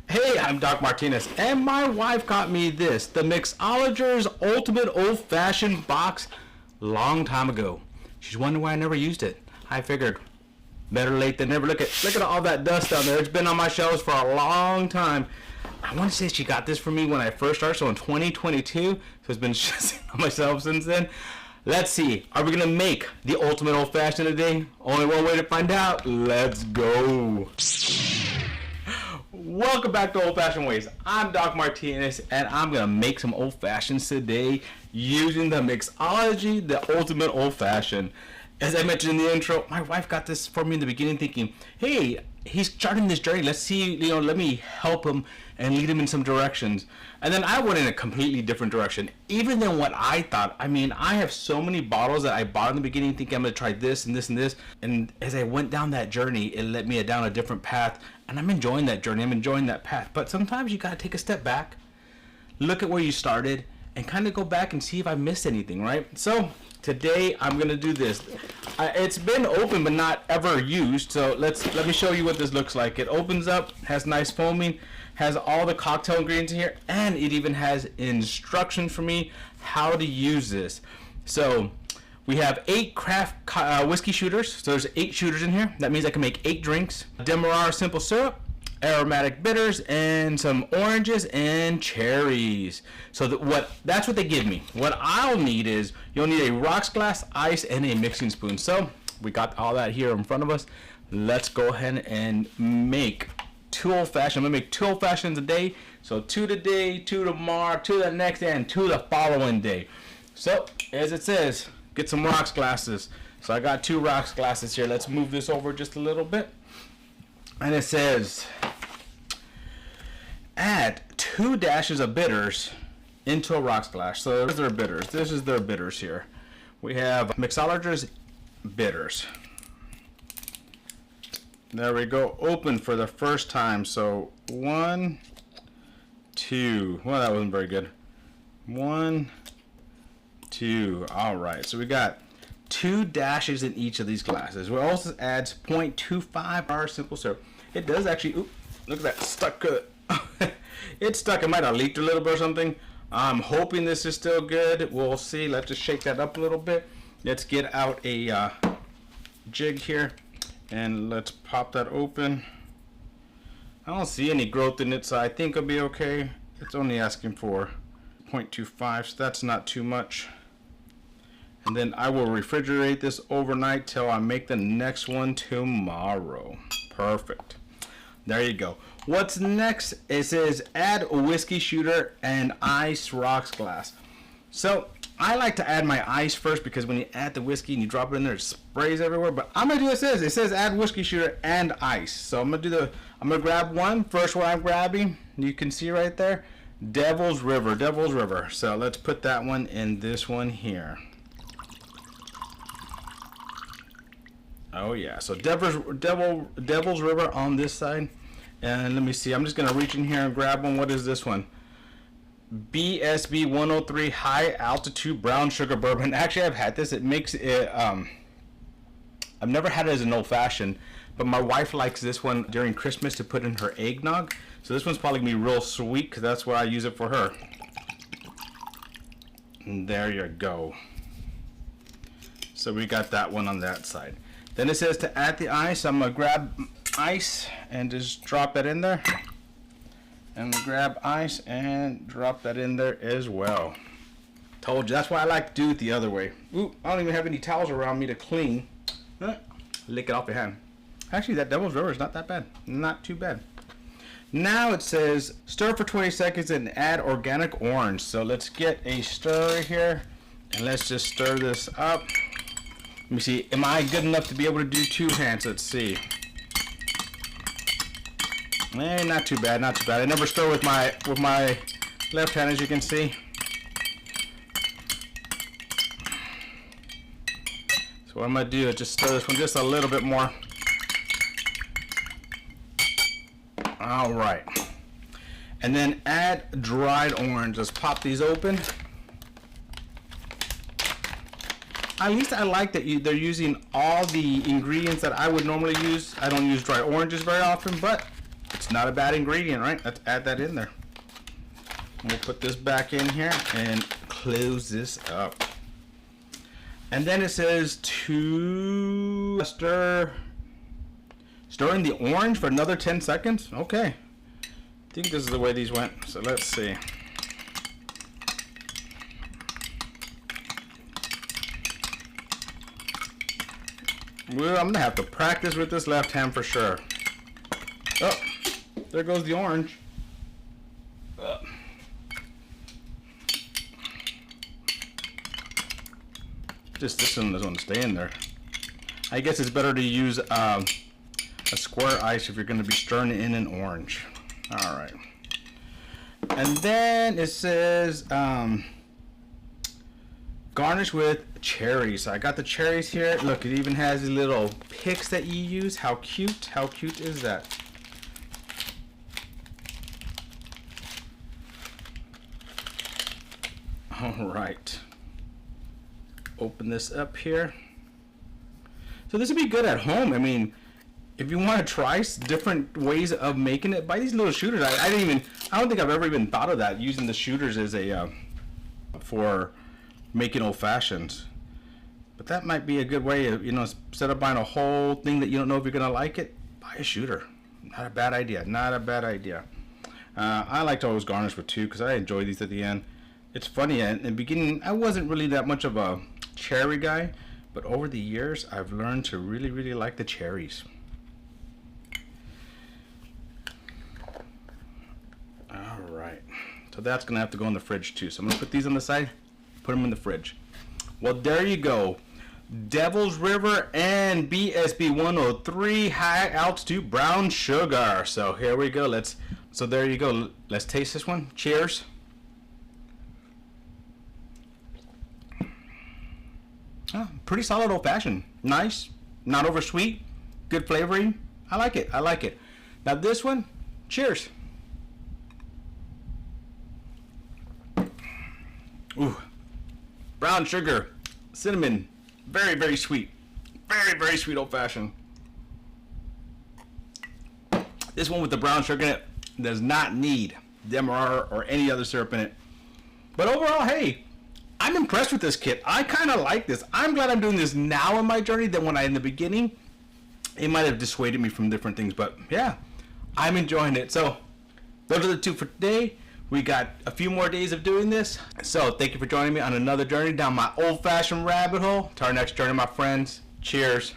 Hey, I'm Doc Martinez, and my wife got me this, the Mixologist Ultimate Old Fashioned Box, long time ago. She's wondering why I never used it. I figured, better late than never. Look at all that dust down there. It's been on my shelves for a long time. I want to say she got this for me when I first started, so in 2022, so it's been sitting on my shelf since then. Let's see, are we going to make the Ultimate Old Fashioned today? Only one way to find out. Let's go. Welcome back to Old Fashioned Ways. I'm Doc Martinez, and I'm going to make some old fashions today using the Mixology, the Ultimate Old Fashioned. As I mentioned in the intro, my wife got this for me in the beginning thinking, hey, he's starting this journey. Let's see, let me help him and lead him in some directions. And then I went in a completely different direction, even than what I thought. I mean, I have so many bottles that I bought in the beginning thinking I'm going to try this and this and this. And as I went down that journey, it led me down a different path. And I'm enjoying that journey. I'm enjoying that path. But sometimes you got to take a step back, look at where you started, and kind of go back and see if I missed anything, right? So today I'm going to do this. It's been open but not ever used. So let me show you what this looks like. It opens up, has nice foaming, has all the cocktail ingredients in here, and it even has instructions for me how to use this. So we have 8 craft whiskey shooters. So there's 8 shooters in here. That means I can make 8 drinks. Demerara simple syrup, aromatic bitters, and some oranges and cherries. So that's what they give me. What I'll need is, you'll need a rocks glass, ice, and a mixing spoon. So we got all that here in front of us. Let's go ahead and make 2 old fashioned. I'm gonna make 2 old fashions a day. So 2 today, 2 tomorrow, 2 the next day, and 2 the following day. So as it says, get some rocks glasses. So I got 2 rocks glasses here. Let's move this over just a little bit. And it says, add 2 dashes of bitters into a rocks glass. So there's their bitters. This is their bitters here. We have Mixologist bitters. There we go. Open for the first time. So 1, 2. Well, that wasn't very good. 1, 2. All right. So we got 2 dashes in each of these glasses. We also add 0.25 our simple syrup. It does actually. Ooh, look at that stuck. It's stuck. It might have leaked a little bit or something. I'm hoping this is still good. We'll see. Let's just shake that up a little bit. Let's get out a jig here. And let's pop that open. I don't see any growth in it, so I think it'll be okay. It's only asking for 0.25, so that's not too much. And then I will refrigerate this overnight till I make the next one tomorrow. Perfect. There you go. What's next? It says add a whiskey shooter and ice rocks glass. So I like to add my ice first because when you add the whiskey and you drop it in there, it sprays everywhere. But I'm gonna do what it says. It says add whiskey shooter and ice. So I'm gonna grab one. First one I'm grabbing, you can see right there, Devil's River. So let's put that one in this one here. Oh yeah. So Devil's River on this side. And let me see. I'm just gonna reach in here and grab one. What is this one? BSB 103 high altitude brown sugar bourbon. Actually, I've had this. It makes it I've never had it as an old fashioned, but my wife likes this one during Christmas to put in her eggnog. So this one's probably gonna be real sweet because that's what I use it for her. And there you go. So we got that one on that side. Then it says to add the ice. I'm gonna grab ice and just drop it in there. And grab ice and drop that in there as well. Told you, that's why I like to do it the other way. Ooh, I don't even have any towels around me to clean. Lick it off your hand. Actually, that Devil's River is not that bad. Not too bad. Now it says stir for 20 seconds and add organic orange. So let's get a stir here and let's just stir this up. Let me see, am I good enough to be able to do 2 hands? Let's see. Not too bad, not too bad. I never stir with my left hand, as you can see. So what I'm gonna do is just stir this one just a little bit more. All right. And then add dried orange. Let's pop these open. At least I like that they're using all the ingredients that I would normally use. I don't use dried oranges very often, but It's not a bad ingredient, right? Let's add that in there. We'll put this back in here and close this up. And then it says to stir in the orange for another 10 seconds. Okay. I think this is the way these went. So let's see. Well, I'm gonna have to practice with this left hand for sure. Oh, there goes the orange. Just this one doesn't want to stay in there. I guess it's better to use a square ice if you're going to be stirring it in an orange. All right. And then it says garnish with cherries. So I got the cherries here. Look, it even has these little picks that you use. How cute? How cute is that? All right. Open this up here. So this would be good at home. I mean, if you want to try different ways of making it, buy these little shooters. I don't think I've ever even thought of that, using the shooters as a for making old fashions. But that might be a good way of, you know, instead of buying a whole thing that you don't know if you're gonna like it, buy a shooter. Not a bad idea. Not a bad idea. I like to always garnish with two because I enjoy these at the end. It's funny, in the beginning I wasn't really that much of a cherry guy, but over the years I've learned to really like the cherries. All right, so that's gonna have to go in the fridge too. So I'm gonna put these on the side, put them in the fridge. Well, there you go, Devil's River and BSB 103 high altitude brown sugar. So here we go. So there you go. Let's taste this one. Cheers. Pretty solid old fashioned. Nice, not over sweet, good flavoring. I like it. I like it. Now this one, cheers. Ooh, brown sugar, cinnamon, very sweet, very sweet old fashioned. This one with the brown sugar in it does not need demerara or any other syrup in it. But overall, hey, I'm impressed with this kit. I kind of like this. I'm glad I'm doing this now in my journey than when in the beginning, it might have dissuaded me from different things. But yeah, I'm enjoying it. So those are the two for today. We got a few more days of doing this. So thank you for joining me on another journey down my old-fashioned rabbit hole. To our next journey, my friends. Cheers.